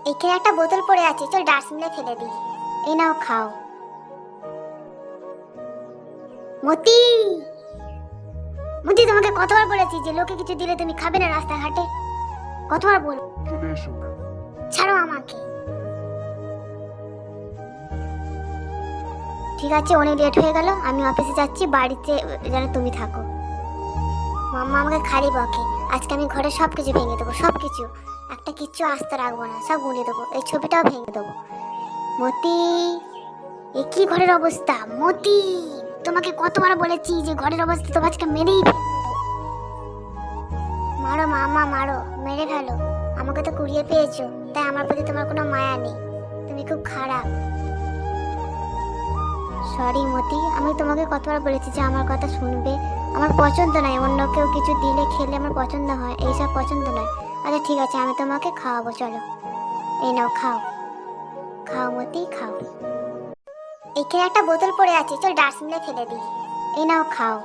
এখানে একটা বোতল পড়ে আছে, চল ডাস্টবিনে ফেলে দিই। এই নাও খাও। মতি, মতি তোমাকে কতবার বলেছি যে লোকে কিছু দিলে তুমি খাবে না রাস্তাঘাটে? কতবার বল? চলে এসো। ছাড়ো আমাকে। ঠিক আছে, অনেক লেট হয়ে গেল, আমি অফিসে যাচ্ছি, বাড়িতে যেন তুমি থাকো। মাম্মা আমাকে খালি বকে, আজকে আমি ঘরে সবকিছু ভেঙে দেবো, সবকিছু, একটা কিচ্ছু আস্তে রাখবো না, সব গুলিয়ে দেবো, এই ছবিটাও ভেঙে দেবো। মতি, এ কি ঘরের অবস্থা? মতি, তোমাকে কতবার বলেছি যে ঘরের অবস্থা তো আজকে মেরেই ফেলবো। মারো মাম্মা, মারো, মেরে ফেলো, আমাকে তো কুড়িয়ে পেয়েছো, তাই আমার প্রতি তোমার কোনো মায়া নেই, তুমি খুব খারাপ। সরি মতি, আমি তোমাকে কতবার বলেছি যে আমার কথা শুনবে, আমার পছন্দ নয় অন্য কেউ কিছু দিলে খেলে আমার পছন্দ হয়, এইসব পছন্দ নয়। আচ্ছা ঠিক আছে, আমি তোমাকে খাওয়াবো, চলো। এই নাও খাও, খাও মতি খাও। এখানে একটা বোতল পড়ে আছে, চল ডাস্টবিনে ফেলে দিই। এই নাও খাও।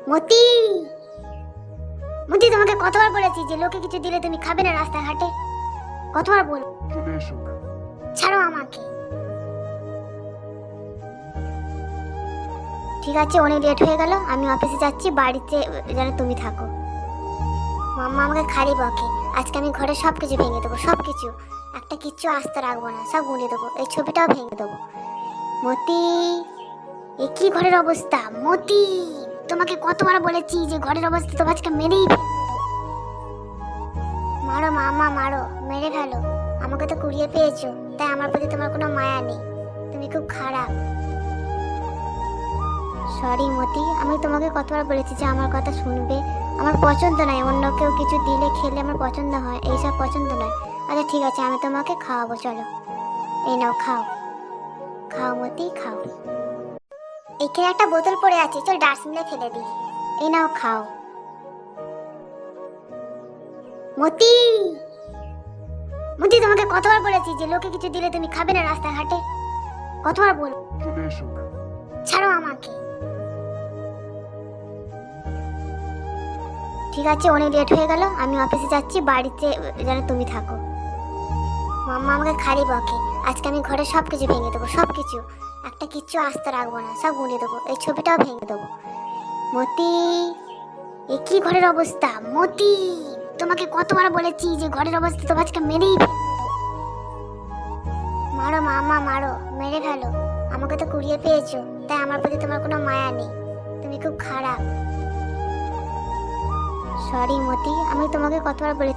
মতি, মতি তোমাকে কতবার বলেছি যে লোকে কিছু দিলে তুমি খাবে না রাস্তাঘাটে? কতবার বল? চলে এসো। ছাড়ো আমাকে। ঠিক আছে, অনেক লেট হয়ে গেল, আমি অফিসে যাচ্ছি, বাড়িতে যেন তুমি থাকো। মাম্মা আমাকে খালি বকে, আজকে আমি ঘরে সবকিছু ভেঙে দেবো, সবকিছু, একটা কিচ্ছু আস্তে রাখবো না, সব গুলিয়ে দেবো, এই ছবিটাও ভেঙে দেবো। মতি, এ কি ঘরের অবস্থা? মতি, তোমাকে কতবার বলেছি যে ঘরের অবস্থা তো আজকে মেরেই ফেলবো। মারো মাম্মা, মারো, মেরে ফেলো, আমাকে তো কুড়িয়ে পেয়েছো, তাই আমার প্রতি তোমার কোনো মায়া নেই, তুমি খুব খারাপ। সরি মতি, আমি তোমাকে কতবার বলেছি যে আমার কথা শুনবে, আমার পছন্দ নয় অন্য কেউ কিছু দিলে খেলে আমার পছন্দ হয়, এইসব পছন্দ নয়। আচ্ছা ঠিক আছে, আমি তোমাকে খাওয়াবো, চলো। এই নাও খাও, খাও মতি খাও। এখানে একটা বোতল পড়ে আছে, চল ডাস্টবিনে ফেলে দিই। এই নাও খাও। মতি, মতি তোমাকে কতবার বলেছি যে লোকে কিছু দিলে তুমি খাবে না রাস্তাঘাটে? কতবার বল? চলে এসো। ছাড়ো আমাকে। ঠিক আছে, অনেক লেট হয়ে গেল, আমি অফিসে যাচ্ছি, বাড়িতে যেন তুমি থাকো। মাম্মা আমাকে খালি বকে, আজকে আমি ঘরে সবকিছু ভেঙে দেবো, সবকিছু, একটা কিচ্ছু আস্তে রাখবো না, সব গুলিয়ে দেবো, এই ছবিটাও ভেঙে দেবো। মতি, এ কি ঘরের অবস্থা? মতি, তোমাকে কতবার বলেছি যে ঘরের অবস্থা তো আজকে মেরেই ফেলবো। মারো মাম্মা, মারো, মেরে ফেলো, আমাকে তো কুড়িয়ে পেয়েছো, তাই আমার প্রতি তোমার কোনো মায়া নেই, তুমি খুব খারাপ। সরি মতি, আমি তোমাকে কতবার বলেছি